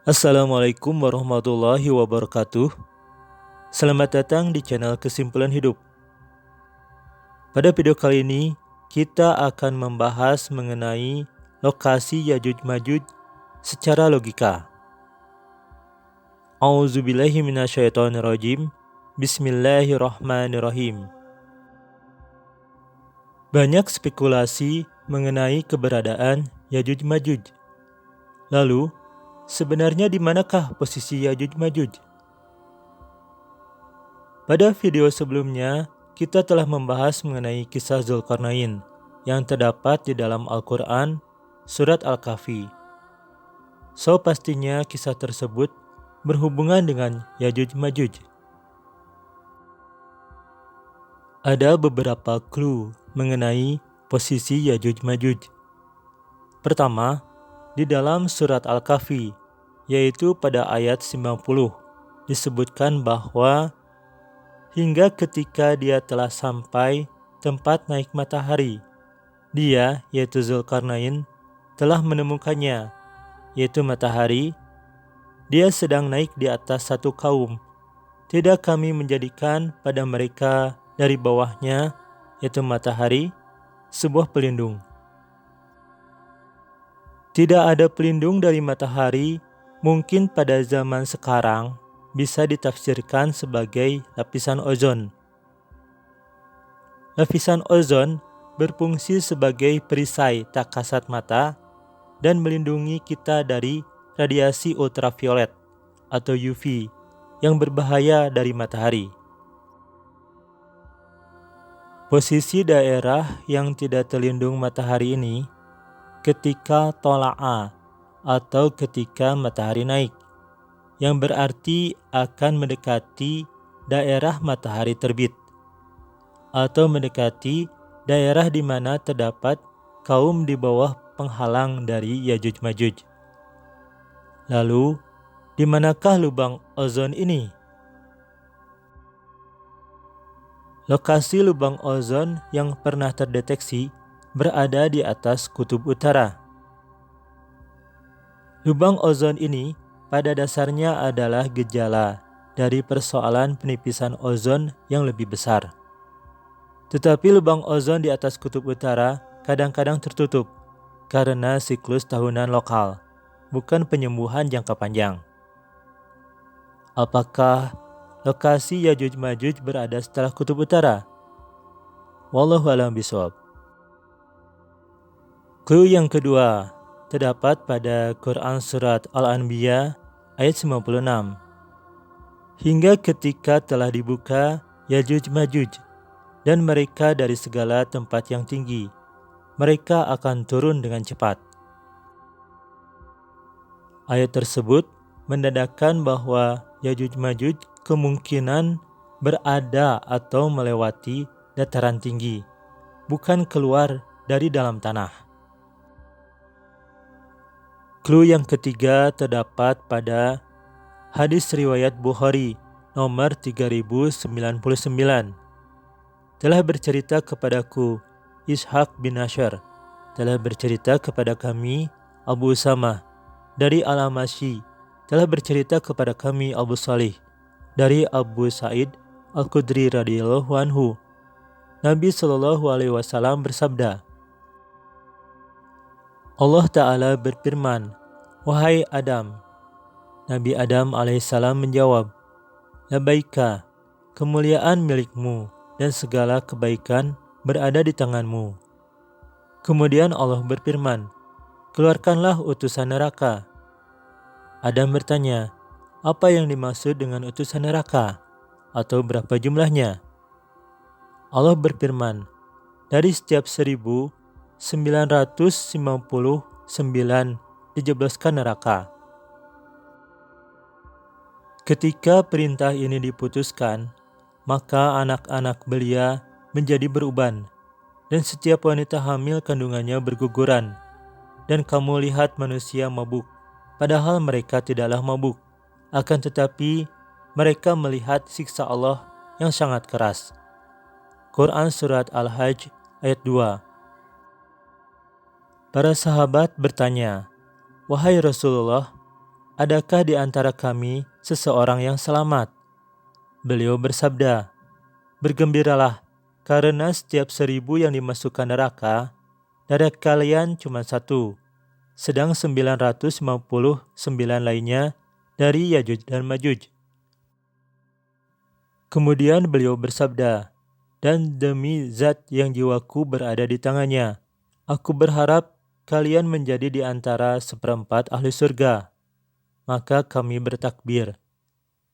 Assalamualaikum warahmatullahi wabarakatuh. Selamat datang di channel Kesimpulan Hidup. Pada video kali ini, kita akan membahas mengenai lokasi Yajuj Majuj secara logika. A'udzubillahi minasyaitonirrajim. Bismillahirrahmanirrahim. Banyak spekulasi mengenai keberadaan Yajuj Majuj. Lalu, sebenarnya di manakah posisi Yajuj Majuj? Pada video sebelumnya, kita telah membahas mengenai kisah Zulkarnain yang terdapat di dalam Al-Quran, Surat Al-Kahfi. Pastinya kisah tersebut berhubungan dengan Yajuj Majuj. Ada beberapa clue mengenai posisi Yajuj Majuj. Pertama, di dalam Surat Al-Kahfi, yaitu pada ayat 90, disebutkan bahwa hingga ketika dia telah sampai tempat naik matahari, dia, yaitu Zulkarnain, telah menemukannya, yaitu matahari. Dia sedang naik di atas satu kaum. Tidak kami menjadikan pada mereka dari bawahnya, yaitu matahari, sebuah pelindung. Tidak ada pelindung dari matahari, mungkin pada zaman sekarang bisa ditafsirkan sebagai lapisan ozon. Lapisan ozon berfungsi sebagai perisai tak kasat mata dan melindungi kita dari radiasi ultraviolet atau UV yang berbahaya dari matahari. Posisi daerah yang tidak terlindung matahari ini ketika tola'a atau ketika matahari naik, yang berarti akan mendekati daerah matahari terbit, atau mendekati daerah di mana terdapat kaum di bawah penghalang dari Yajuj Majuj. Lalu, di manakah lubang ozon ini? Lokasi lubang ozon yang pernah terdeteksi berada di atas kutub utara. Lubang ozon ini pada dasarnya adalah gejala dari persoalan penipisan ozon yang lebih besar. Tetapi lubang ozon di atas kutub utara kadang-kadang tertutup karena siklus tahunan lokal, bukan penyembuhan jangka panjang. Apakah lokasi Yajuj Majuj berada setelah kutub utara? Wallahu a'lam bishawab. Clue yang kedua terdapat pada Quran Surat Al-Anbiya ayat 96. Hingga ketika telah dibuka Yajuj Majuj dan mereka dari segala tempat yang tinggi, mereka akan turun dengan cepat. Ayat tersebut mendadakkan bahwa Yajuj Majuj kemungkinan berada atau melewati dataran tinggi, bukan keluar dari dalam tanah. Clue yang ketiga terdapat pada hadis riwayat Bukhari nomor 3099. Telah bercerita kepadaku Ishaq bin Nashr, telah bercerita kepada kami Abu Usamah dari Al-Amashi, telah bercerita kepada kami Abu Salih dari Abu Sa'id Al-Khudri radhiyallahu anhu. Nabi SAW bersabda, Allah Ta'ala berfirman, wahai Adam. Nabi Adam alaihissalam menjawab, Labaika, kemuliaan milikmu dan segala kebaikan berada di tanganmu. Kemudian Allah berfirman, keluarkanlah utusan neraka. Adam bertanya, apa yang dimaksud dengan utusan neraka? Atau berapa jumlahnya? Allah berfirman, dari setiap 1999 dijebloskan neraka. Ketika perintah ini diputuskan, maka anak-anak belia menjadi beruban, dan setiap wanita hamil kandungannya berguguran. Dan kamu lihat manusia mabuk, padahal mereka tidaklah mabuk. Akan tetapi, mereka melihat siksa Allah yang sangat keras. Quran Surat Al-Hajj ayat 2. Para sahabat bertanya, wahai Rasulullah, adakah di antara kami seseorang yang selamat?" Beliau bersabda, "Bergembiralah, karena setiap 1.000 yang dimasukkan neraka, dari kalian cuma 1, sedang 999 lainnya dari Yajuj dan Majuj." Kemudian beliau bersabda, "Dan demi zat yang jiwaku berada di tangannya, aku berharap kalian menjadi di antara 1/4 ahli surga." Maka kami bertakbir.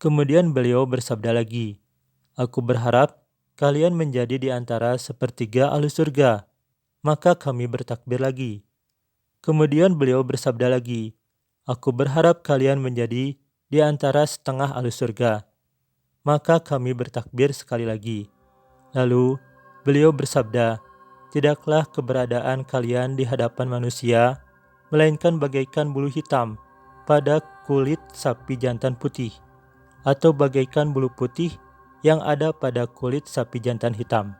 Kemudian beliau bersabda lagi, "Aku berharap kalian menjadi di antara 1/3 ahli surga." Maka kami bertakbir lagi. Kemudian beliau bersabda lagi, "Aku berharap kalian menjadi di antara 1/2 ahli surga." Maka kami bertakbir sekali lagi. Lalu beliau bersabda, "Tidaklah keberadaan kalian di hadapan manusia, melainkan bagaikan bulu hitam pada kulit sapi jantan putih, atau bagaikan bulu putih yang ada pada kulit sapi jantan hitam."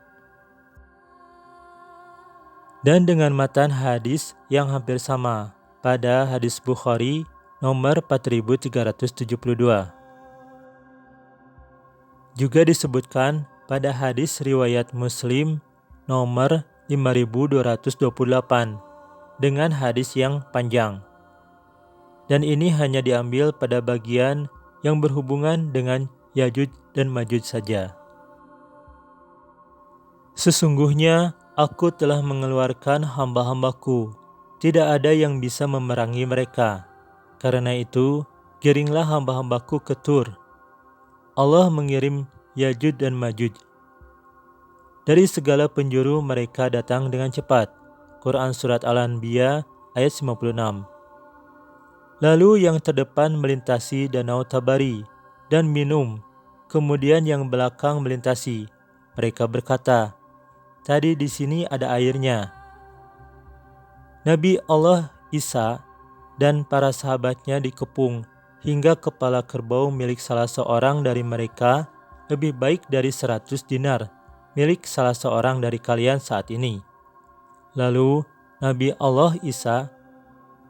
Dan dengan matan hadis yang hampir sama pada hadis Bukhari nomor 4372. Juga disebutkan pada hadis riwayat Muslim nomor 5228 dengan hadis yang panjang. Dan ini hanya diambil pada bagian yang berhubungan dengan Yajuj dan Majuj saja. "Sesungguhnya aku telah mengeluarkan hamba-hambaku, tidak ada yang bisa memerangi mereka. Karena itu, giringlah hamba-hambaku ke Tur. Allah mengirim Yajuj dan Majuj. Dari segala penjuru mereka datang dengan cepat." Quran Surat Al-Anbiya ayat 56. "Lalu yang terdepan melintasi danau Tabari dan minum, kemudian yang belakang melintasi. Mereka berkata, 'Tadi di sini ada airnya.' Nabi Allah Isa dan para sahabatnya dikepung hingga kepala kerbau milik salah seorang dari mereka lebih baik dari 100 dinar milik salah seorang dari kalian saat ini. Lalu Nabi Allah Isa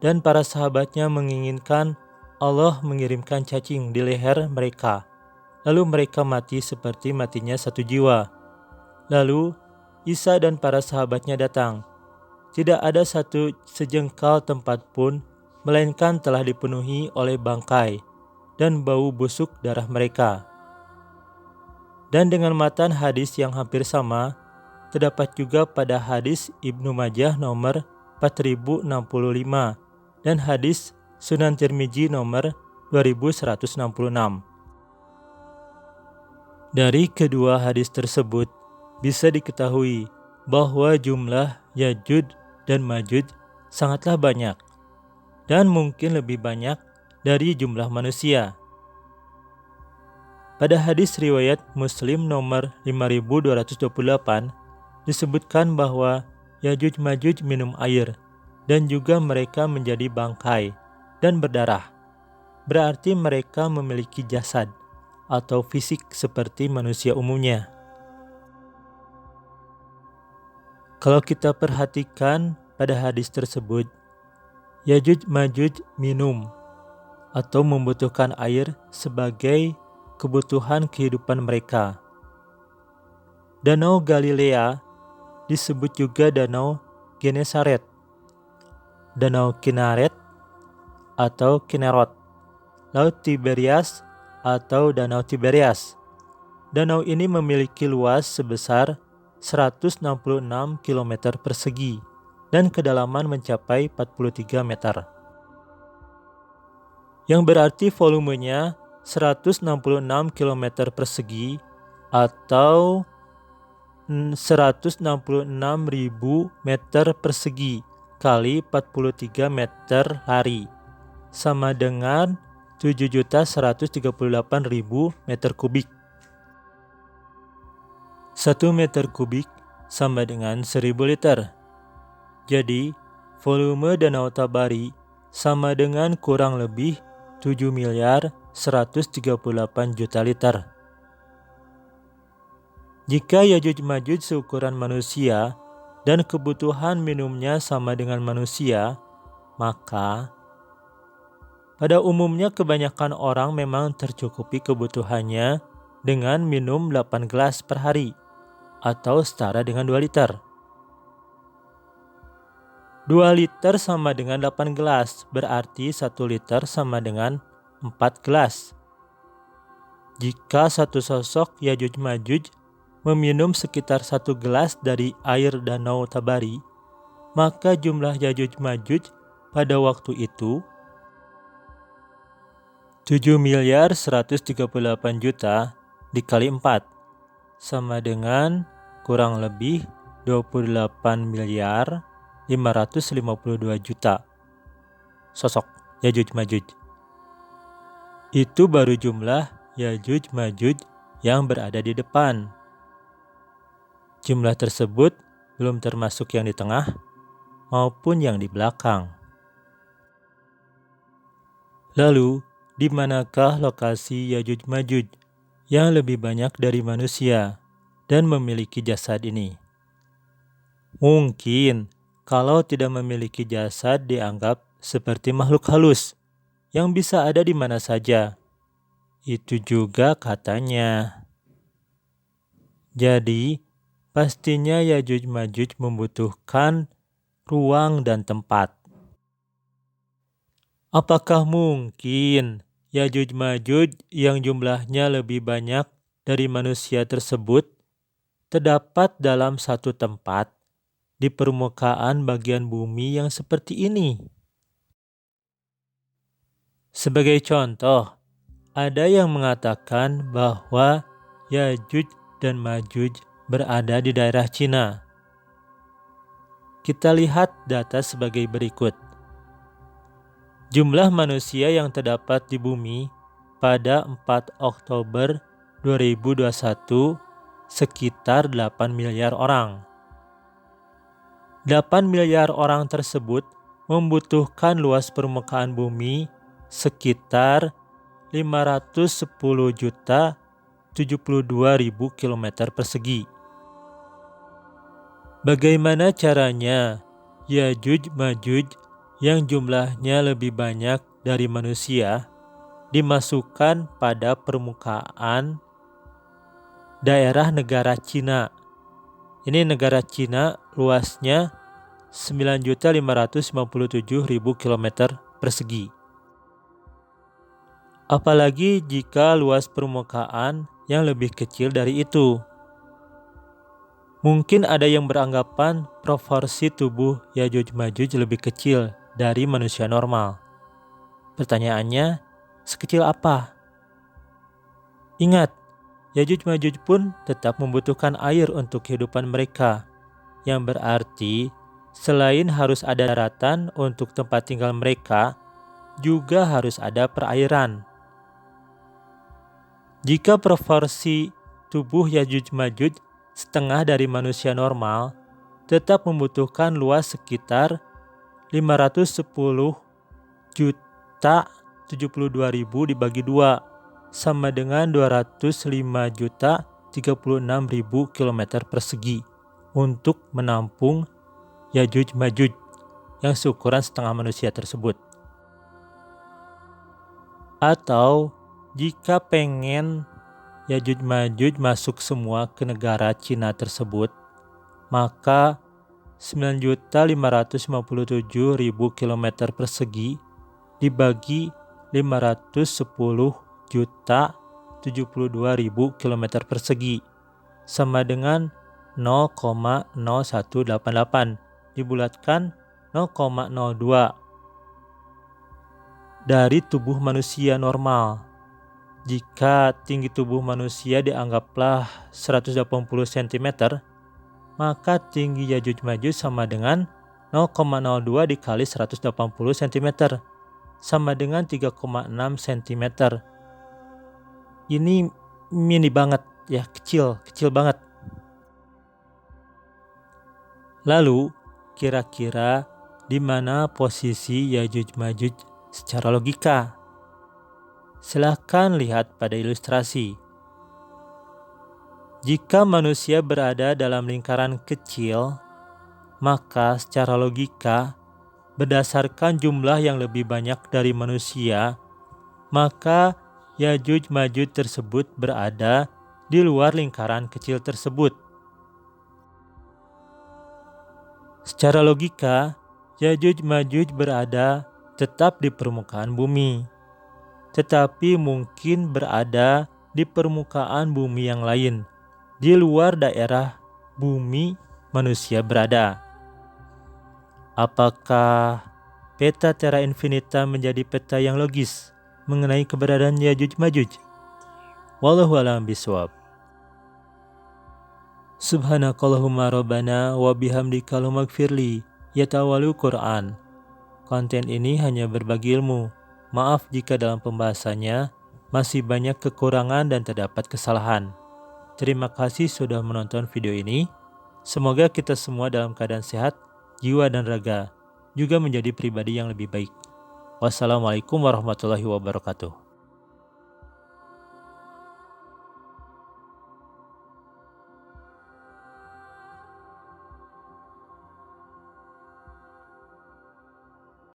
dan para sahabatnya menginginkan Allah mengirimkan cacing di leher mereka. Lalu mereka mati seperti matinya 1 jiwa. Lalu Isa dan para sahabatnya datang. Tidak ada satu sejengkal tempat pun, melainkan telah dipenuhi oleh bangkai dan bau busuk darah mereka." Dan dengan matan hadis yang hampir sama, terdapat juga pada hadis Ibnu Majah nomor 4065 dan hadis Sunan Tirmizi nomor 2166. Dari kedua hadis tersebut, bisa diketahui bahwa jumlah Yajuj dan Majuj sangatlah banyak, dan mungkin lebih banyak dari jumlah manusia. Pada hadis riwayat Muslim nomor 5228 disebutkan bahwa Yajuj Majuj minum air dan juga mereka menjadi bangkai dan berdarah. Berarti mereka memiliki jasad atau fisik seperti manusia umumnya. Kalau kita perhatikan pada hadis tersebut, Yajuj Majuj minum atau membutuhkan air sebagai kebutuhan kehidupan mereka. Danau Galilea disebut juga Danau Genesaret, Danau Kineret atau Kinerot, Laut Tiberias atau Danau Tiberias. Danau ini memiliki luas sebesar 166 km persegi dan kedalaman mencapai 43 meter. Yang berarti volumenya 166 km persegi atau 166.000 meter persegi kali 43 meter hari, sama dengan 7.138.000 meter kubik. 1 meter kubik sama dengan 1000 liter. Jadi, volume Danau Tabari sama dengan kurang lebih 7.138 juta liter. Jika Yajuj Majuj seukuran manusia dan kebutuhan minumnya sama dengan manusia, maka Pada umumnya kebanyakan orang memang tercukupi kebutuhannya dengan minum 8 gelas per hari atau setara dengan 2 liter. 2 liter sama dengan 8 gelas, berarti 1 liter sama dengan 4 gelas. Jika satu sosok Yajuj Majuj meminum sekitar 1 gelas dari air Danau Tabari, maka jumlah Yajuj Majuj pada waktu itu 7.138 juta dikali 4 sama dengan kurang lebih 28.552 juta sosok Yajuj Majuj. Itu baru jumlah Yajuj Majuj yang berada di depan. Jumlah tersebut belum termasuk yang di tengah maupun yang di belakang. Lalu, di manakah lokasi Yajuj Majuj yang lebih banyak dari manusia dan memiliki jasad ini? Mungkin kalau tidak memiliki jasad dianggap seperti makhluk halus yang bisa ada di mana saja. Itu juga katanya. Jadi, pastinya Yajuj Majuj membutuhkan ruang dan tempat. Apakah mungkin Yajuj Majuj yang jumlahnya lebih banyak dari manusia tersebut terdapat dalam satu tempat di permukaan bagian bumi yang seperti ini? Sebagai contoh, ada yang mengatakan bahwa Yajuj dan Majuj berada di daerah Cina. Kita lihat data sebagai berikut. Jumlah manusia yang terdapat di bumi pada 4 Oktober 2021 sekitar 8 miliar orang. 8 miliar orang tersebut membutuhkan luas permukaan bumi sekitar 510.072.000 km persegi. Bagaimana caranya Yajuj Majuj yang jumlahnya lebih banyak dari manusia dimasukkan pada permukaan daerah negara Cina? Ini negara Cina luasnya 9.557.000 km persegi. Apalagi jika luas permukaan yang lebih kecil dari itu. Mungkin ada yang beranggapan proporsi tubuh Yajuj Majuj lebih kecil dari manusia normal. Pertanyaannya, sekecil apa? Ingat, Yajuj Majuj pun tetap membutuhkan air untuk kehidupan mereka, yang berarti selain harus ada daratan untuk tempat tinggal mereka, juga harus ada perairan. Jika proporsi tubuh Yajuj Majuj setengah dari manusia normal, tetap membutuhkan luas sekitar 510.072.000 dibagi 2 sama dengan 205.036.000 km persegi untuk menampung Yajuj Majuj yang seukuran setengah manusia tersebut. Atau jika pengen Yajuj Majuj masuk semua ke negara Cina tersebut, maka 9.557.000 km persegi dibagi 510.072.000 km persegi sama dengan 0,0188 dibulatkan 0,02 dari tubuh manusia normal. Jika tinggi tubuh manusia dianggaplah 180 cm, maka tinggi Yajuj Majuj sama dengan 0,02 dikali 180 cm, sama dengan 3,6 cm. Ini mini banget ya, kecil banget. Lalu, kira-kira di mana posisi Yajuj Majuj secara logika? Silahkan lihat pada ilustrasi. Jika manusia berada dalam lingkaran kecil, maka secara logika berdasarkan jumlah yang lebih banyak dari manusia, maka Yajuj Majuj tersebut berada di luar lingkaran kecil tersebut. Secara logika, Yajuj Majuj berada tetap di permukaan bumi, tetapi mungkin berada di permukaan bumi yang lain, di luar daerah bumi manusia berada. Apakah peta Terra Infinita menjadi peta yang logis mengenai keberadaan Yajuj Majuj? Wallahu a'lam bishawab. Subhanakallahumma rabbana wa bihamdika maghfirli yatawalu Quran. Konten ini hanya berbagi ilmu. Maaf jika dalam pembahasannya masih banyak kekurangan dan terdapat kesalahan. Terima kasih sudah menonton video ini. Semoga kita semua dalam keadaan sehat, jiwa dan raga, juga menjadi pribadi yang lebih baik. Wassalamualaikum warahmatullahi wabarakatuh.